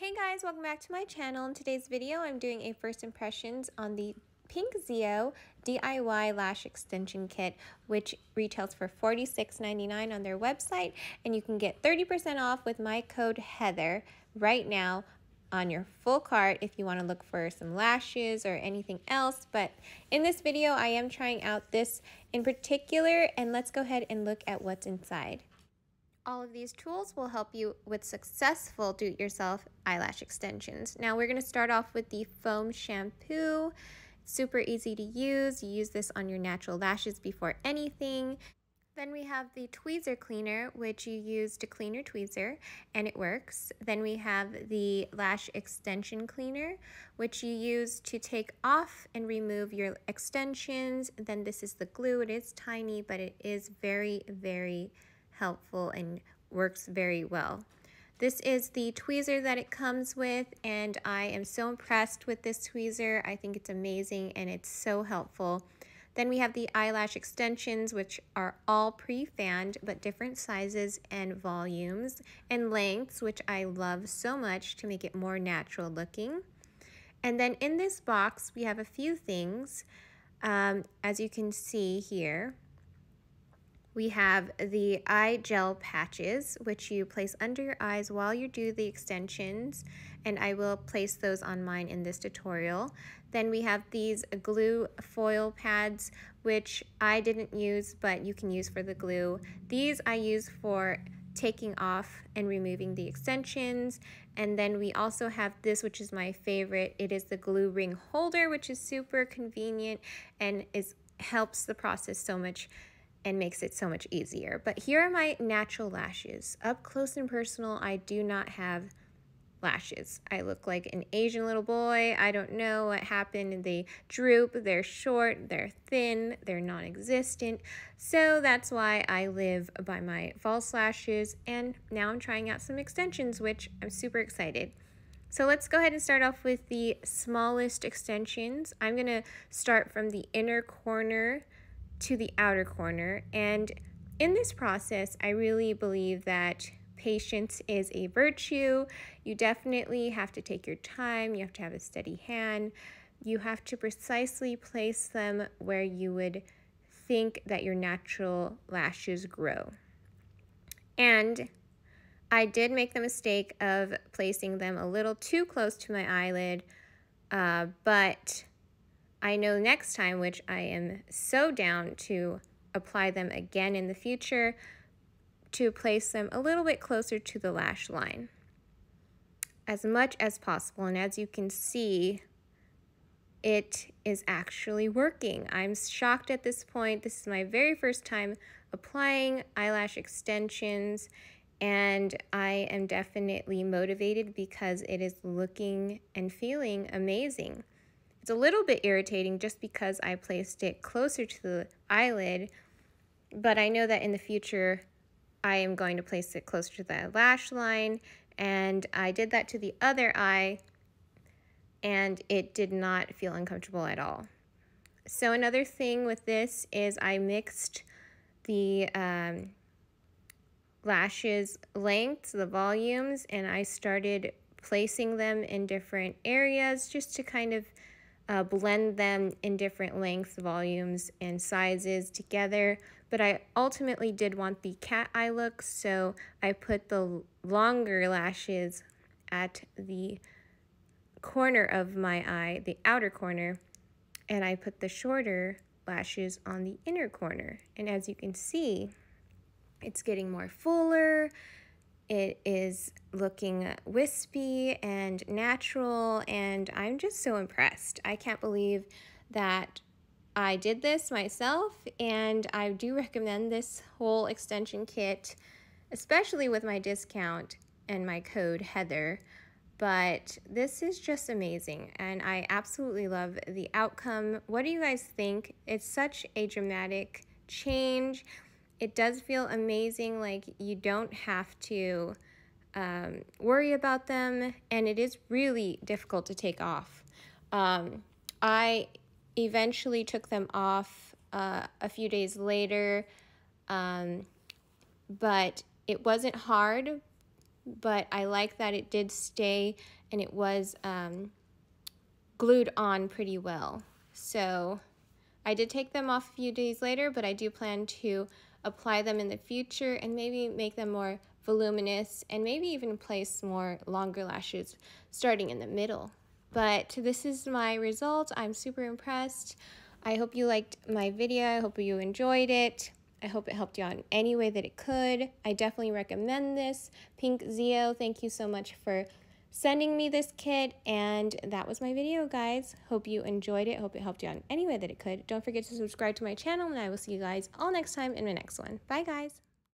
Hey guys, welcome back to my channel. In today's video, I'm doing a first impressions on the Pinkzio DIY lash extension kit, which retails for $46.99 on their website, and you can get 30% off with my code Heather right now on your full cart if you want to look for some lashes or anything else. But in this video, I am trying out this in particular, and let's go ahead and look at what's inside. All of these tools will help you with successful do-it-yourself eyelash extensions. Now we're going to start off with the foam shampoo. It's super easy to use. You use this on your natural lashes before anything. Then we have the tweezer cleaner, which you use to clean your tweezer, and it works. Then we have the lash extension cleaner, which you use to take off and remove your extensions. Then this is the glue. It is tiny, but it is very, very helpful and works very well. This is the tweezer that it comes with, and I am so impressed with this tweezer. I think it's amazing and it's so helpful. Then we have the eyelash extensions, which are all pre-fanned but different sizes and volumes and lengths, which I love so much to make it more natural looking. And then in this box we have a few things. As you can see here, we have the eye gel patches, which you place under your eyes while you do the extensions, and I will place those on mine in this tutorial. Then we have these glue foil pads, which I didn't use, but you can use for the glue. These I use for taking off and removing the extensions. And then we also have this, which is my favorite. It is the glue ring holder, which is super convenient and helps the process so much and makes it so much easier. But here are my natural lashes. Up close and personal, I do not have lashes. I look like an Asian little boy. I don't know what happened. They droop, they're short, they're thin, they're non-existent. So that's why I live by my false lashes, and now I'm trying out some extensions, which I'm super excited. So let's go ahead and start off with the smallest extensions. I'm gonna start from the inner corner to the outer corner, and in this process I really believe that patience is a virtue. You definitely have to take your time, you have to have a steady hand, you have to precisely place them where you would think that your natural lashes grow. And I did make the mistake of placing them a little too close to my eyelid, but I know next time, which I am so down to apply them again in the future, to place them a little bit closer to the lash line as much as possible. And as you can see, it is actually working. I'm shocked at this point. This is my very first time applying eyelash extensions, and I am definitely motivated because it is looking and feeling amazing. It's a little bit irritating just because I placed it closer to the eyelid, but I know that in the future I am going to place it closer to the lash line, and I did that to the other eye and it did not feel uncomfortable at all. So another thing with this is I mixed the lashes lengths, the volumes, and I started placing them in different areas just to kind of blend them in different lengths, volumes, and sizes together. But I ultimately did want the cat eye look, so I put the longer lashes at the corner of my eye, the outer corner, and I put the shorter lashes on the inner corner. And as you can see, it's getting more fuller. It is looking wispy and natural, and I'm just so impressed. I can't believe that I did this myself, and I do recommend this whole extension kit, especially with my discount and my code Heather. But this is just amazing, and I absolutely love the outcome. What do you guys think? It's such a dramatic change. It does feel amazing, like you don't have to worry about them, and it is really difficult to take off. I eventually took them off a few days later, but it wasn't hard but I like that it did stay and it was glued on pretty well. So I did take them off a few days later, but I do plan to apply them in the future and maybe make them more voluminous and maybe even place more longer lashes starting in the middle. But this is my result. I'm super impressed. I hope you liked my video. I hope you enjoyed it. I hope it helped you out in any way that it could. I definitely recommend this. Pinkzio, thank you so much for sending me this kit, and that was my video, guys. Hope you enjoyed it. Hope it helped you out in any way that it could. Don't forget to subscribe to my channel, and I will see you guys all next time in my next one. Bye, guys.